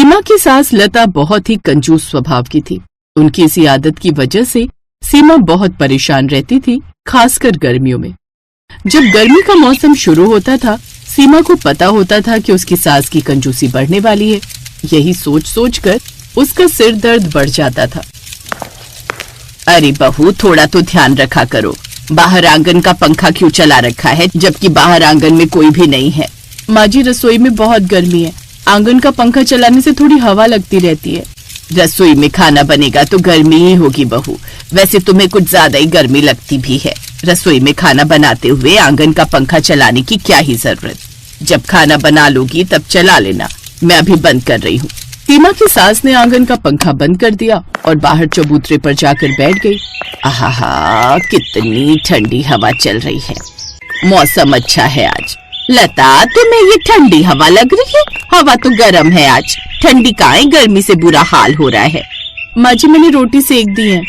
सीमा की सास लता बहुत ही कंजूस स्वभाव की थी। उनकी इसी आदत की वजह से सीमा बहुत परेशान रहती थी, खासकर गर्मियों में। जब गर्मी का मौसम शुरू होता था, सीमा को पता होता था कि उसकी सास की कंजूसी बढ़ने वाली है। यही सोच सोच कर उसका सिर दर्द बढ़ जाता था। अरे बहू, थोड़ा तो ध्यान रखा करो। बाहर आंगन का पंखा क्यों चला रखा है जबकि बाहर आंगन में कोई भी नहीं है? माँ जी, रसोई में बहुत गर्मी है, आंगन का पंखा चलाने से थोड़ी हवा लगती रहती है। रसोई में खाना बनेगा तो गर्मी ही होगी बहू। वैसे तुम्हें कुछ ज्यादा ही गर्मी लगती भी है। रसोई में खाना बनाते हुए आंगन का पंखा चलाने की क्या ही जरूरत। जब खाना बना लोगी तब चला लेना, मैं अभी बंद कर रही हूँ। सीमा की सास ने आंगन का पंखा बंद कर दिया और बाहर चबूतरे पर जाकर बैठ गई। आहा, कितनी ठंडी हवा चल रही है। मौसम अच्छा है आज। लता, तुम्हें ये ठंडी हवा लग रही है? हवा तो गर्म है आज। ठंडी कहाँ है, गर्मी से बुरा हाल हो रहा है। माँ जी, मैंने रोटी सेक दी है।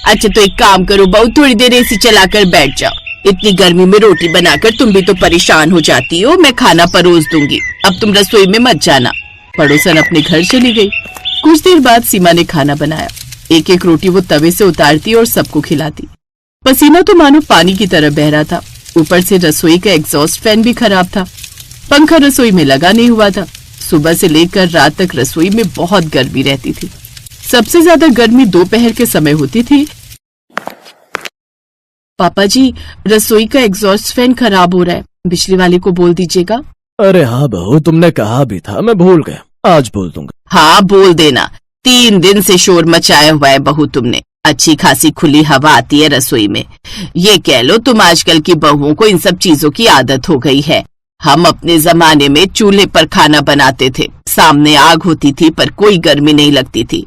अच्छा तो एक काम करो बहू, थोड़ी देर एसी चलाकर बैठ जाओ। इतनी गर्मी में रोटी बनाकर तुम भी तो परेशान हो जाती हो। मैं खाना परोस दूंगी, अब तुम रसोई में मत जाना। पड़ोसन अपने घर चली गई। कुछ देर बाद सीमा ने खाना बनाया। एक एक रोटी वो तवे से उतारती और सबको खिलाती। पसीना तो मानो पानी की तरह बह रहा था। ऊपर से रसोई का एग्जॉस्ट फैन भी खराब था। पंखा रसोई में लगा नहीं हुआ था। सुबह से लेकर रात तक रसोई में बहुत गर्मी रहती थी। सबसे ज्यादा गर्मी दोपहर के समय होती थी। पापा जी, रसोई का एग्जॉस्ट फैन खराब हो रहा है, बिजली वाले को बोल दीजिएगा। अरे हाँ बहू, तुमने कहा भी था, मैं भूल गया, आज बोल दूंगा। हाँ बोल देना। 3 दिन से शोर मचाया हुआ है बहू तुमने। अच्छी खासी खुली हवा आती है रसोई में। ये कह लो तुम आजकल की बहुओं को इन सब चीजों की आदत हो गई है। हम अपने जमाने में चूल्हे पर खाना बनाते थे, सामने आग होती थी पर कोई गर्मी नहीं लगती थी।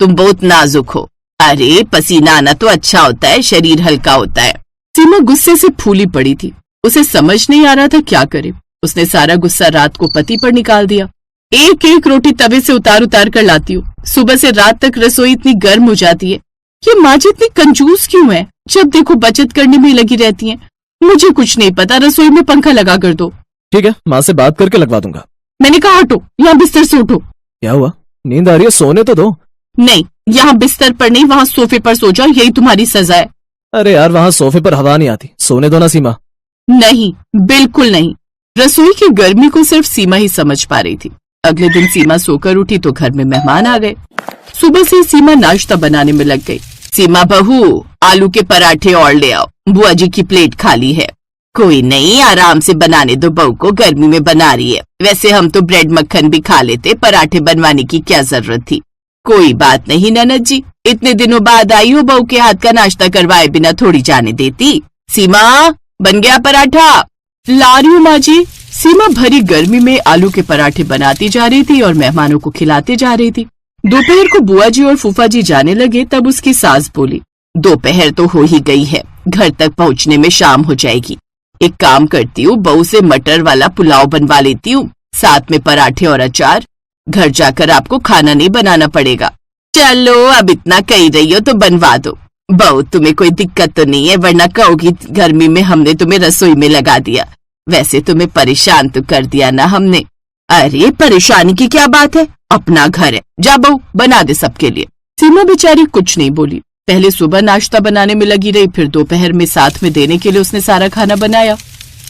तुम बहुत नाजुक हो। अरे पसीना आना तो अच्छा होता है, शरीर हल्का होता है। सीमा गुस्से से फूली पड़ी थी। उसे समझ नहीं आ रहा था क्या करे। उसने सारा गुस्सा रात को पति पर निकाल दिया। एक एक रोटी तवे से उतार उतार कर लाती हूँ। सुबह से रात तक रसोई इतनी गर्म हो जाती है। ये माँ जी इतनी कंजूस क्यों है? जब देखो बचत करने में लगी रहती हैं। मुझे कुछ नहीं पता, रसोई में पंखा लगा कर दो। ठीक है, माँ से बात करके लगवा दूंगा। मैंने कहा हटो, यहाँ बिस्तर से उठो। क्या हुआ? नींद आ रही है, सोने तो दो। नहीं, यहाँ बिस्तर पर नहीं, वहाँ सोफे पर सो जाओ, यही तुम्हारी सजा है। अरे यार, वहाँ सोफे पर हवा नहीं आती, सोने दो ना सीमा। नहीं, बिल्कुल नहीं। रसोई की गर्मी को सिर्फ सीमा ही समझ पा रही थी। अगले दिन सीमा सोकर उठी तो घर में मेहमान आ गए। सुबह से सीमा नाश्ता बनाने में लग गई। सीमा बहू, आलू के पराठे और ले आओ, बुआ जी की प्लेट खाली है। कोई नहीं, आराम से बनाने दो, बहू को गर्मी में बना रही है। वैसे हम तो ब्रेड मक्खन भी खा लेते, पराठे बनवाने की क्या जरूरत थी। कोई बात नहीं ननद जी, इतने दिनों बाद आई हो, बहू के हाथ का नाश्ता करवाए बिना थोड़ी जाने देती। सीमा, बन गया पराठा? ला रही हूँ माँ जी। सीमा भरी गर्मी में आलू के पराठे बनाती जा रही थी और मेहमानों को खिलाते जा रही थी। दोपहर को बुआ जी और फूफा जी जाने लगे तब उसकी सास बोली, दोपहर तो हो ही गई है, घर तक पहुँचने में शाम हो जाएगी। एक काम करती हूँ, बहू से मटर वाला पुलाव बनवा लेती हूँ, साथ में पराठे और अचार। घर जाकर आपको खाना नहीं बनाना पड़ेगा। चलो, अब इतना कह रही हो तो बनवा दो। बहू, तुम्हें कोई दिक्कत तो नहीं है? वरना कहोगी गर्मी में हमने तुम्हें रसोई में लगा दिया। वैसे तुम्हें परेशान तो कर दिया ना हमने। अरे परेशानी की क्या बात है, अपना घर है। जा बहू, बना दे सबके लिए। सीमा बेचारी कुछ नहीं बोली। पहले सुबह नाश्ता बनाने में लगी रही, फिर दोपहर में साथ में देने के लिए उसने सारा खाना बनाया।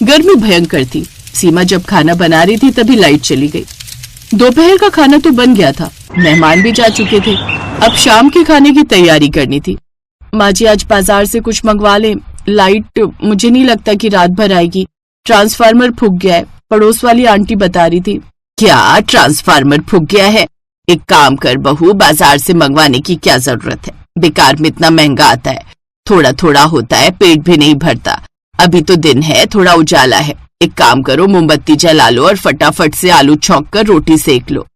गर्मी भयंकर थी। सीमा जब खाना बना रही थी तभी लाइट चली गई। दोपहर का खाना तो बन गया था, मेहमान भी जा चुके थे। अब शाम के खाने की तैयारी करनी थी। माँ जी, आज बाजार से कुछ मंगवा लें, लाइट मुझे नहीं लगता कि रात भर आएगी। ट्रांसफार्मर फूक गया है, पड़ोस वाली आंटी बता रही थी। क्या ट्रांसफार्मर फूक गया है? एक काम कर बहू, बाजार से मंगवाने की क्या जरूरत है, बेकार में इतना महंगा आता है। थोड़ा थोड़ा होता है, पेट भी नहीं भरता। अभी तो दिन है, थोड़ा उजाला है। एक काम करो, मोमबत्ती जला लो और फटाफट से आलू छौंक कर रोटी सेक लो।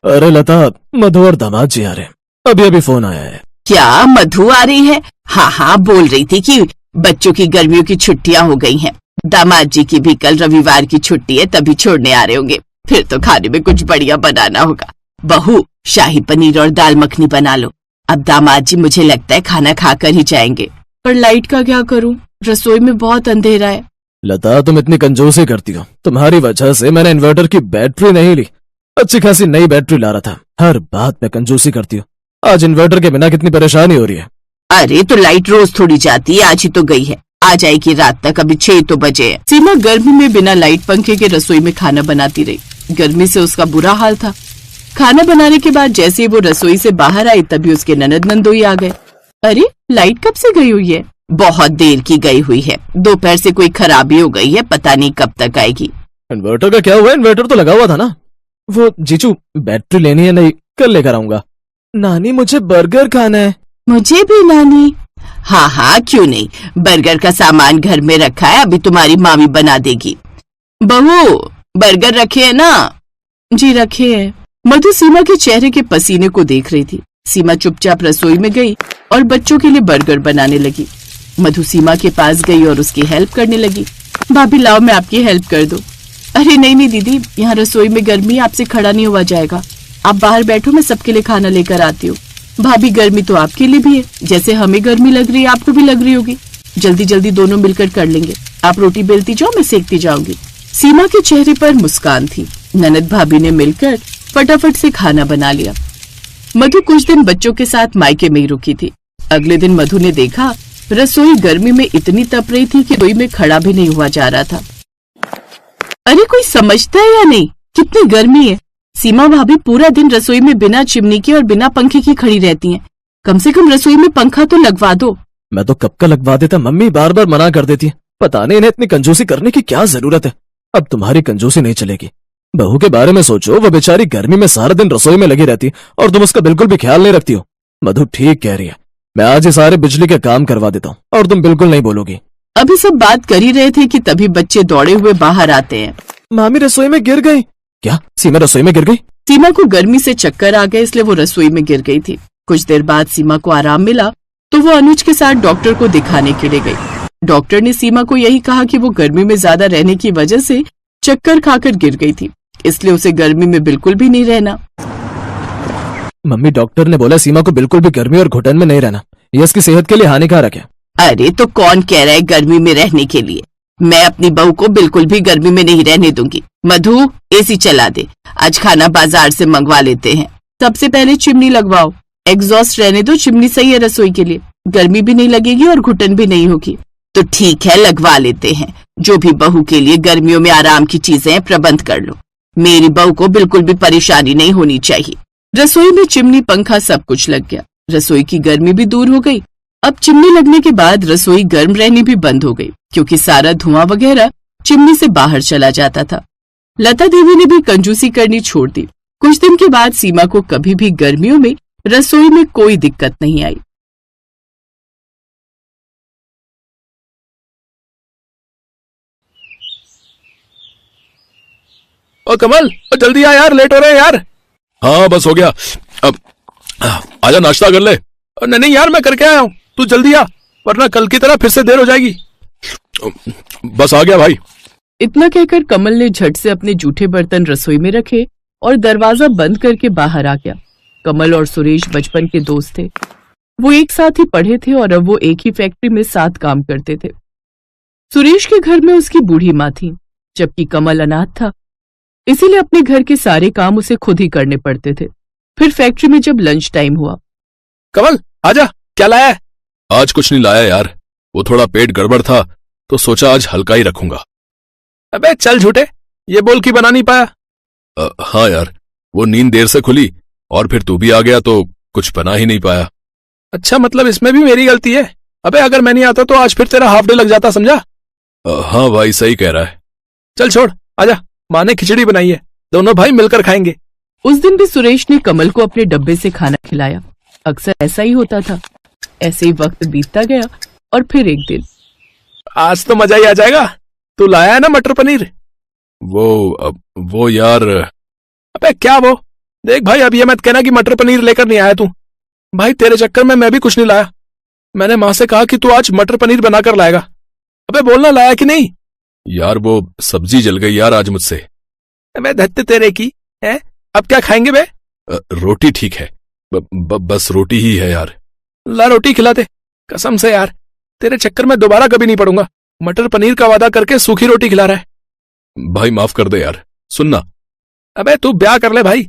अरे लता, मधु और दामाद जी आ रहे हैं, अभी अभी फोन आया है। क्या मधु आ रही है? हाँ हाँ, बोल रही थी कि बच्चों की गर्मियों की छुट्टियां हो गई हैं। दामाद जी की भी कल रविवार की छुट्टी है, तभी छोड़ने आ रहे होंगे। फिर तो खाने में कुछ बढ़िया बनाना होगा। बहू, शाही पनीर और दाल मखनी बना लो। अब दामाद जी मुझे लगता है खाना खाकर ही जाएंगे। पर लाइट का क्या करूं? रसोई में बहुत अंधेरा है। लता, तुम इतनी कंजूसी करती हो, तुम्हारी वजह से मैंने इन्वर्टर की बैटरी नहीं ली। अच्छी खासी नई बैटरी ला रहा था। हर बात में कंजूसी करती हो। आज इन्वर्टर के बिना कितनी परेशानी हो रही है। अरे तो लाइट रोज थोड़ी जाती है, आज ही तो गई है, आ जाएगी रात तक, अभी 6 तो बजे है। सीमा गर्मी में बिना लाइट पंखे के रसोई में खाना बनाती रही। गर्मी से उसका बुरा हाल था। खाना बनाने के बाद जैसे ही वो रसोई से बाहर आई तभी उसके ननद नंदोई आ गए। अरे लाइट कब से गई हुई है? बहुत देर की गई हुई है, दोपहर से कोई खराबी हो गई है, पता नहीं कब तक आएगी। इन्वर्टर का क्या हुआ? इन्वर्टर तो लगा हुआ था ना। वो जीजू बैटरी लेनी है, नहीं कल लेकर आऊंगा। नानी मुझे बर्गर खाना है। मुझे भी नानी। हाँ हाँ क्यों नहीं, बर्गर का सामान घर में रखा है, अभी तुम्हारी मामी बना देगी। बहू बर्गर रखे है ना? जी रखे है। मधु सीमा के चेहरे के पसीने को देख रही थी। सीमा चुपचाप रसोई में गई और बच्चों के लिए बर्गर बनाने लगी। मधु सीमा के पास गई और उसकी हेल्प करने लगी। भाभी लाओ मैं आपकी हेल्प कर दूं। अरे नहीं नहीं दीदी, यहाँ रसोई में गर्मी, आपसे खड़ा नहीं हुआ जाएगा। आप बाहर बैठो, मैं सबके लिए खाना लेकर आती हूँ। भाभी गर्मी तो आपके लिए भी है, जैसे हमें गर्मी लग रही है आपको भी लग रही होगी। जल्दी जल्दी दोनों मिलकर कर लेंगे। आप रोटी बेलती जाओ, मैं सेकती जाऊंगी। सीमा के चेहरे पर मुस्कान थी। ननद भाभी ने मिलकर फटाफट से खाना बना लिया। मधु कुछ दिन बच्चों के साथ मायके में ही रुकी थी। अगले दिन मधु ने देखा रसोई गर्मी में इतनी तप रही थी कि रसोई में खड़ा भी नहीं हुआ जा रहा था। अरे कोई समझता है या नहीं, कितनी गर्मी है। सीमा भाभी पूरा दिन रसोई में बिना चिमनी के और बिना पंखे की खड़ी रहती हैं। कम से कम रसोई में पंखा तो लगवा दो। मैं तो कब का लगवा देता, मम्मी बार बार मना कर देती है। पता नहीं इन्हें इतनी कंजूसी करने की क्या जरूरत है। अब तुम्हारी कंजूसी नहीं चलेगी। बहू के बारे में सोचो, वो बेचारी गर्मी में सारा दिन रसोई में लगी रहती और तुम उसका बिल्कुल भी ख्याल नहीं रखती हो। मधु ठीक कह रही है, मैं आज ये सारे बिजली के काम करवा देता हूँ और तुम बिल्कुल नहीं बोलोगी। अभी सब बात कर ही रहे थे कि तभी बच्चे दौड़े हुए बाहर आते हैं। मामी रसोई में गिर गई। क्या सीमा रसोई में गिर गई? सीमा को गर्मी से चक्कर आ गए, इसलिए वो रसोई में गिर गई थी। कुछ देर बाद सीमा को आराम मिला तो वो अनुज के साथ डॉक्टर को दिखाने के लिए गई। डॉक्टर ने सीमा को यही कहा कि वो गर्मी में ज्यादा रहने की वजह से चक्कर खाकर गिर गई थी, इसलिए उसे गर्मी में बिल्कुल भी नहीं रहना। मम्मी डॉक्टर ने बोला सीमा को बिल्कुल भी गर्मी और घुटन में नहीं रहना, ये इसकी सेहत के लिए हानिकारक है। अरे तो कौन कह रहा है गर्मी में रहने के लिए? मैं अपनी बहू को बिल्कुल भी गर्मी में नहीं रहने दूंगी। मधु एसी चला दे, आज खाना बाजार से मंगवा लेते हैं। सबसे पहले चिमनी लगवाओ, एग्जॉस्ट रहने दो, चिमनी सही है रसोई के लिए, गर्मी भी नहीं लगेगी और घुटन भी नहीं होगी। तो ठीक है लगवा लेते हैं, जो भी बहू के लिए गर्मियों में आराम की चीजें प्रबंध कर लो। मेरी बहू को बिल्कुल भी परेशानी नहीं होनी चाहिए। रसोई में चिमनी पंखा सब कुछ लग गया, रसोई की गर्मी भी दूर हो गई। अब चिमनी लगने के बाद रसोई गर्म रहनी भी बंद हो गई, क्योंकि सारा धुआं वगैरह चिमनी से बाहर चला जाता था। लता देवी ने भी कंजूसी करनी छोड़ दी। कुछ दिन के बाद सीमा को कभी भी गर्मियों में रसोई में कोई दिक्कत नहीं आई। ओ कमल, जल्दी आ यार, लेट हो रहे हैं यार। हाँ बस हो गया। अब आजा नाश्ता कर ले। नहीं नहीं यार मैं करके आया हूँ, तू जल्दी आ वरना कल की तरह फिर से देर हो जाएगी। बस आ गया भाई। इतना कहकर कमल ने झट से अपने जूठे बर्तन रसोई में रखे और दरवाजा बंद करके बाहर आ गया। कमल और सुरेश बचपन के दोस्त थे। वो एक साथ ही पढ़े थे और अब वो एक ही फैक्ट्री में साथ काम करते थे। सुरेश के घर में उसकी बूढ़ी माँ थी, जबकि कमल अनाथ था, इसीलिए अपने घर के सारे काम उसे खुद ही करने पड़ते थे। फिर फैक्ट्री में जब लंच टाइम हुआ, कमल आजा, क्या लाया है? आज कुछ नहीं लाया यार, वो थोड़ा पेट गड़बड़ था तो सोचा आज हल्का ही रखूंगा। अबे चल झूठे, ये बोल कि बना नहीं पाया। हाँ यार, वो नींद देर से खुली और फिर तू भी आ गया तो कुछ बना ही नहीं पाया। अच्छा मतलब इसमें भी मेरी गलती है? अबे अगर मैं नहीं आता तो आज फिर तेरा हाफ डे लग जाता, समझा? हाँ भाई सही कह रहा है। चल छोड़, आजा, माँ ने खिचड़ी बनाई है, दोनों भाई मिलकर खाएंगे। उस दिन भी सुरेश ने कमल को अपने डब्बे से खाना खिलाया। अक्सर ऐसा ही होता था। ऐसे ही वक्त बीतता गया और फिर एक दिन, आज तो मजा ही आ जाएगा। तू लाया है ना मटर पनीर? वो यार। अबे क्या वो? देख भाई, अब ये मत कहना कि मटर पनीर लेकर नहीं आया तू। भाई तेरे चक्कर में मैं भी कुछ नहीं लाया। मैंने माँ से कहा कि तू आज मटर पनीर बनाकर लाएगा। अबे बोलना लाया कि नहीं? यार वो सब्जी जल गई यार आज मुझसे। अबे धत्ते तेरे की है, अब क्या खाएंगे बे? रोटी ठीक है, बस रोटी ही है यार। ला रोटी खिलाते, कसम से यार तेरे चक्कर में दोबारा कभी नहीं पड़ूंगा। मटर पनीर का वादा करके सूखी रोटी खिला रहा है। भाई माफ कर दे यार। सुनना, अबे तू ब्याह कर ले भाई,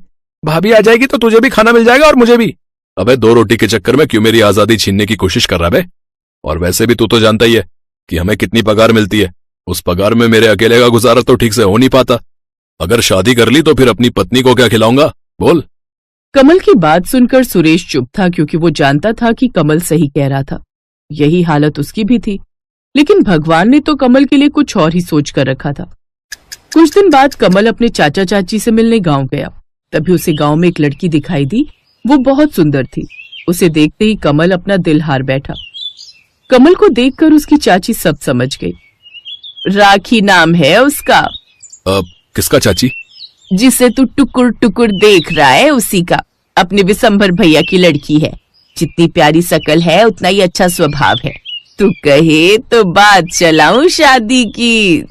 भाभी आ जाएगी तो तुझे भी खाना मिल जाएगा और मुझे भी। अबे 2 रोटी के चक्कर में क्यों मेरी आजादी छीनने की कोशिश कर रहा बे? और वैसे भी तू तो जानता ही है कि हमें कितनी पगार मिलती है। उस पगार में मेरे अकेले का गुजारा तो ठीक से हो नहीं पाता। अगर शादी कर ली तो फिर अपनी पत्नी को क्या खिलाऊंगा, बोल। कमल की बात सुनकर सुरेश चुप था, क्योंकि वो जानता था कि कमल सही कह रहा था। यही हालत उसकी भी थी, लेकिन भगवान ने तो कमल के लिए कुछ और ही सोच कर रखा था। कुछ दिन बाद कमल अपने चाचा चाची से मिलने गांव गया। तभी उसे गांव में एक लड़की दिखाई दी। वो बहुत सुंदर थी। उसे देखते ही कमल अपना दिल हार बैठा। कमल को देखकर उसकी चाची सब समझ गई। राखी नाम है उसका। किसका चाची? जिसे तू टुकुर टुकुर देख रहा है उसी का। अपने विशंभर भैया की लड़की है। जितनी प्यारी शकल है उतना ही अच्छा स्वभाव है। तू कहे तो बात चलाऊं शादी की।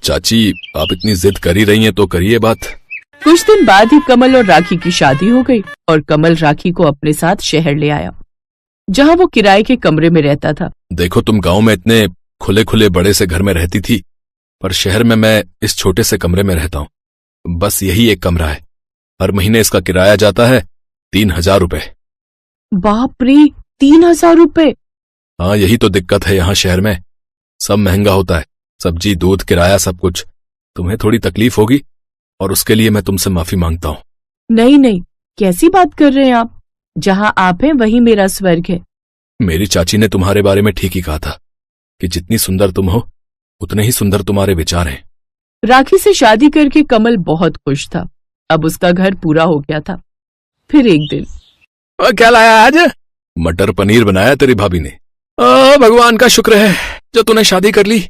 चाची आप इतनी जिद कर ही रही हैं तो करिए बात। कुछ दिन बाद ही कमल और राखी की शादी हो गई और कमल राखी को अपने साथ शहर ले आया, जहाँ वो किराए के कमरे में रहता था। देखो तुम गांव में इतने खुले खुले बड़े से घर में रहती थी, पर शहर में मैं इस छोटे से कमरे में रहता हूँ। बस यही एक कमरा है। हर महीने इसका किराया जाता है 3,000 रुपए। बाप रे, 3,000 रुपए? हाँ यही तो दिक्कत है यहाँ शहर में। सब महंगा होता है, सब्जी दूध किराया सब कुछ। तुम्हें थोड़ी तकलीफ होगी और उसके लिए मैं तुमसे माफी मांगता हूँ। नहीं नहीं, कैसी बात कर रहे हैं आप? जहाँ आप हैं वही मेरा स्वर्ग है। मेरी चाची ने तुम्हारे बारे में ठीक ही कहा था कि जितनी सुंदर तुम हो उतने ही सुंदर तुम्हारे विचार हैं। राखी से शादी करके कमल बहुत खुश था। अब उसका घर पूरा हो गया था। फिर एक दिन, क्या लाया आज? मटर पनीर बनाया तेरी भाभी ने। भगवान का शुक्र है जो तूने शादी कर ली।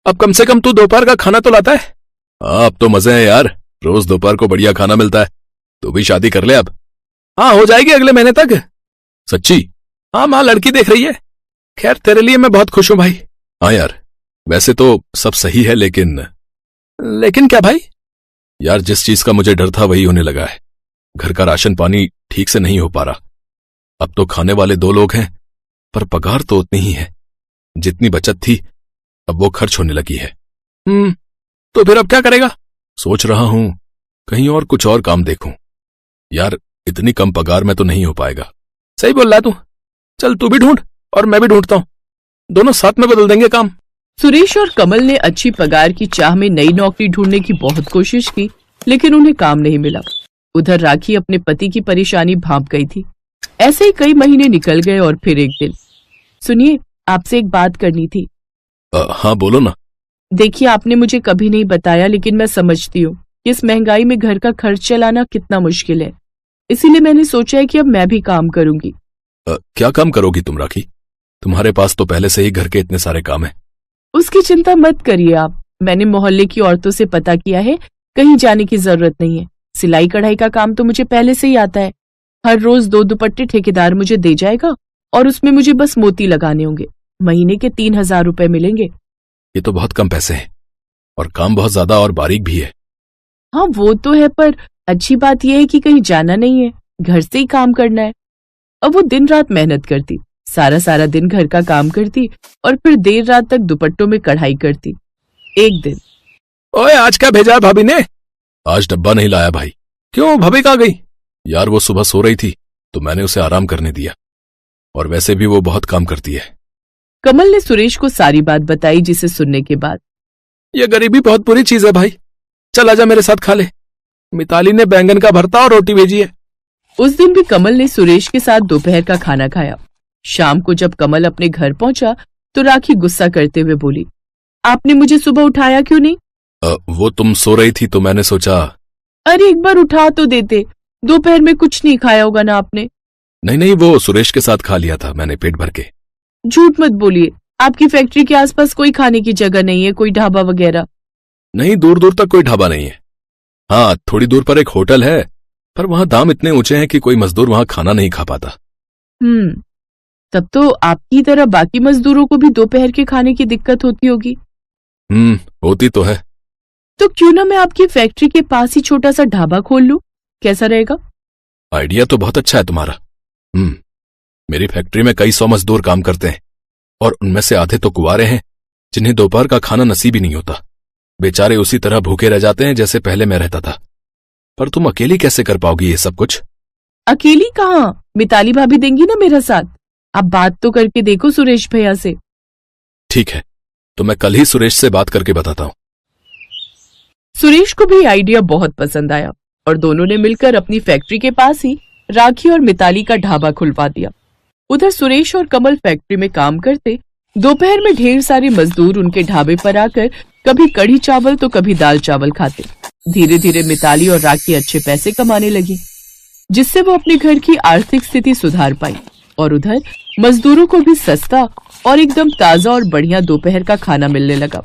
अब कम से कम तू दोपहर का खाना तो लाता है। अब तो मजे हैं यार, रोज दोपहर को बढ़िया खाना मिलता है। तू भी शादी कर ले अब। हाँ हो जाएगी अगले महीने तक। सच्ची? हाँ माँ लड़की देख रही है। खैर तेरे लिए मैं बहुत खुश हूं भाई। हाँ यार वैसे तो सब सही है, लेकिन क्या भाई? यार जिस चीज का मुझे डर था वही होने लगा है। घर का राशन पानी ठीक से नहीं हो पा रहा। अब तो खाने वाले 2 लोग हैं, पर पगार तो उतनी ही है। जितनी बचत थी अब वो खर्च होने लगी है। तो फिर अब क्या करेगा? सोच रहा हूं कहीं और कुछ और काम देखूं। यार इतनी कम पगार में तो नहीं हो पाएगा। सही बोल रहा तू। चल तू भी ढूंढ और मैं भी ढूंढता हूं, दोनों साथ में बदल देंगे काम। सुरेश और कमल ने अच्छी पगार की चाह में नई नौकरी ढूंढने की बहुत कोशिश की, लेकिन उन्हें काम नहीं मिला। उधर राखी अपने पति की परेशानी भांप गई थी। ऐसे ही कई महीने निकल गए और फिर एक दिन, सुनिए आपसे एक बात करनी थी। हाँ बोलो ना। देखिए आपने मुझे कभी नहीं बताया, लेकिन मैं समझती हूँ कि इस महंगाई में घर का खर्च चलाना कितना मुश्किल है। इसीलिए मैंने सोचा है कि अब मैं भी काम करूंगी। क्या काम करोगी तुम राखी? तुम्हारे पास तो पहले से ही घर के इतने सारे काम हैं। उसकी चिंता मत करिए आप। मैंने मोहल्ले की औरतों से पता किया है, कहीं जाने की जरूरत नहीं है। सिलाई कढ़ाई का काम तो मुझे पहले से ही आता है। हर रोज 2 दुपट्टे ठेकेदार मुझे दे जाएगा और उसमें मुझे बस मोती लगाने होंगे। महीने के 3,000 रुपए मिलेंगे। ये तो बहुत कम पैसे हैं और काम बहुत ज्यादा और बारीक भी है। हाँ वो तो है, पर अच्छी बात यह है कि कहीं जाना नहीं है, घर से ही काम करना है। अब वो दिन रात मेहनत करती, सारा दिन घर का काम करती और फिर देर रात तक दुपट्टों में कढ़ाई करती। एक दिन, ओए आज क्या भेजा है भाभी ने? आज डब्बा नहीं लाया भाई। क्यों, भाभी कहाँ गई? यार वो सुबह सो रही थी तो मैंने उसे आराम करने दिया, और वैसे भी वो बहुत काम करती है। कमल ने सुरेश को सारी बात बताई, जिसे सुनने के बाद, ये गरीबी बहुत बुरी चीज है भाई, चल आजा मेरे साथ खा ले। मिताली ने बैंगन का भरता और रोटी भेजी है। उस दिन भी कमल ने सुरेश के साथ दोपहर का खाना खाया। शाम को जब कमल अपने घर पहुंचा तो राखी गुस्सा करते हुए बोली, आपने मुझे सुबह उठाया क्यों नहीं? वो तुम सो रही थी तो मैंने सोचा। अरे एक बार उठा तो देते, दोपहर में कुछ नहीं खाया होगा ना आपने? नहीं वो सुरेश के साथ खा लिया था मैंने पेट भर के। झूठ मत बोलिए, आपकी फैक्ट्री के आसपास कोई खाने की जगह नहीं है, कोई ढाबा वगैरह? नहीं, दूर दूर तक कोई ढाबा नहीं है। हाँ थोड़ी दूर पर एक होटल है, पर वहां दाम इतने ऊंचे हैं कि कोई मजदूर वहां खाना नहीं खा पाता। तब तो आपकी तरह बाकी मजदूरों को भी दोपहर के खाने की दिक्कत होती होगी। होती तो है। तो क्यों ना मैं आपकी फैक्ट्री के पास ही छोटा सा ढाबा खोल लूं, कैसा रहेगा? आइडिया तो बहुत अच्छा है तुम्हारा। मेरी फैक्ट्री में कई 100 मजदूर काम करते हैं और उनमें से आधे तो कुंवारे हैं जिन्हें दोपहर का खाना नसीब ही नहीं होता। बेचारे उसी तरह भूखे रह जाते हैं जैसे पहले मैं रहता था। पर तुम अकेली कैसे कर पाओगी ये सब कुछ? अकेली कहाँ, मिताली भाभी देंगी ना मेरा साथ। आप बात तो करके देखो सुरेश भैया से। ठीक है, तो मैं कल ही सुरेश से बात करके बताता हूँ। सुरेश को भी आइडिया बहुत पसंद आया और दोनों ने मिलकर अपनी फैक्ट्री के पास ही राखी और मिताली का ढाबा खुलवा दिया। उधर सुरेश और कमल फैक्ट्री में काम करते। दोपहर में ढेर सारे मजदूर उनके ढाबे पर आकर कभी कढ़ी चावल तो कभी दाल चावल खाते। धीरे धीरे मिताली और राखी अच्छे पैसे कमाने लगी, जिससे वो अपने घर की आर्थिक स्थिति सुधार पाई और उधर मजदूरों को भी सस्ता और एकदम ताजा और बढ़िया दोपहर का खाना मिलने लगा।